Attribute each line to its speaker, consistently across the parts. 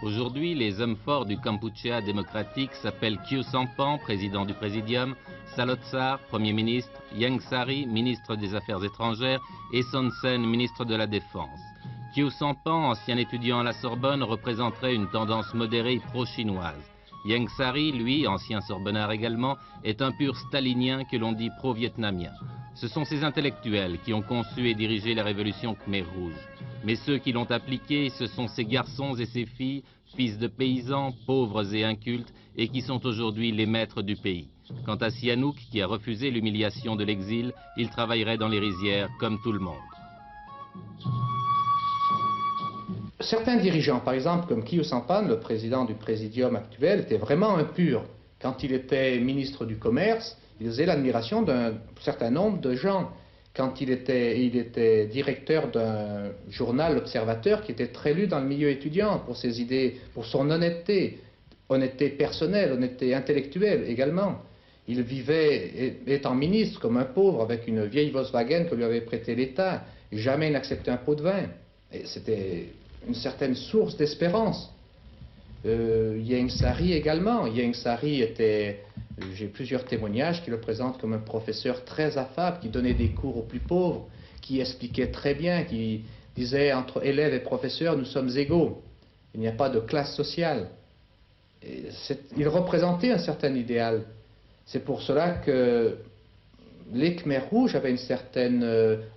Speaker 1: Aujourd'hui, les hommes forts du Kampuchea démocratique s'appellent Khieu Samphan, président du Présidium, Salotsar, Premier ministre, Ieng Sary, ministre des Affaires étrangères, et Son Sen, ministre de la Défense. Khieu Samphan, ancien étudiant à la Sorbonne, représenterait une tendance modérée pro-chinoise. Ieng Sary, lui, ancien sorbonnard également, est un pur stalinien que l'on dit pro-vietnamien. Ce sont ces intellectuels qui ont conçu et dirigé la révolution Khmer Rouge. Mais ceux qui l'ont appliquée, ce sont ces garçons et ces filles, fils de paysans, pauvres et incultes, et qui sont aujourd'hui les maîtres du pays. Quant à Sihanouk, qui a refusé l'humiliation de l'exil, il travaillerait dans les rizières comme tout le monde.
Speaker 2: Certains dirigeants, par exemple comme Khieu Samphan, le président du Présidium actuel, était vraiment impur. Quand il était ministre du Commerce, il faisait l'admiration d'un certain nombre de gens. Quand il était directeur d'un journal, l'Observateur, qui était très lu dans le milieu étudiant pour ses idées, pour son honnêteté, honnêteté personnelle, honnêteté intellectuelle également. Il vivait, étant ministre, comme un pauvre, avec une vieille Volkswagen que lui avait prêté l'État. Jamais il n'acceptait un pot de vin. Et c'était une certaine source d'espérance. Ieng Sary également. Ieng Sary était, j'ai plusieurs témoignages qui le présentent comme un professeur très affable, qui donnait des cours aux plus pauvres, qui expliquait très bien, qui disait entre élèves et professeurs, nous sommes égaux. Il n'y a pas de classe sociale. Il représentait un certain idéal. C'est pour cela que les Khmer rouges avaient une certaine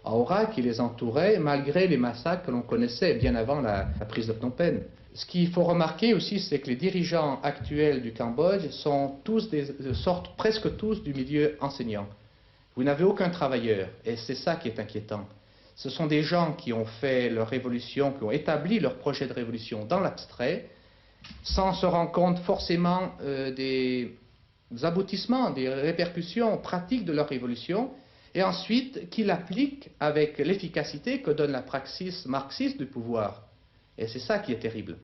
Speaker 2: aura qui les entourait, malgré les massacres que l'on connaissait bien avant la prise de Phnom Penh. Ce qu'il faut remarquer aussi, c'est que les dirigeants actuels du Cambodge sont tous sortent presque tous du milieu enseignant. Vous n'avez aucun travailleur, et c'est ça qui est inquiétant. Ce sont des gens qui ont fait leur révolution, qui ont établi leur projet de révolution dans l'abstrait, sans se rendre compte forcément des aboutissements, des répercussions pratiques de leur révolution, et ensuite qui l'appliquent avec l'efficacité que donne la praxis marxiste du pouvoir. Et c'est ça qui est terrible.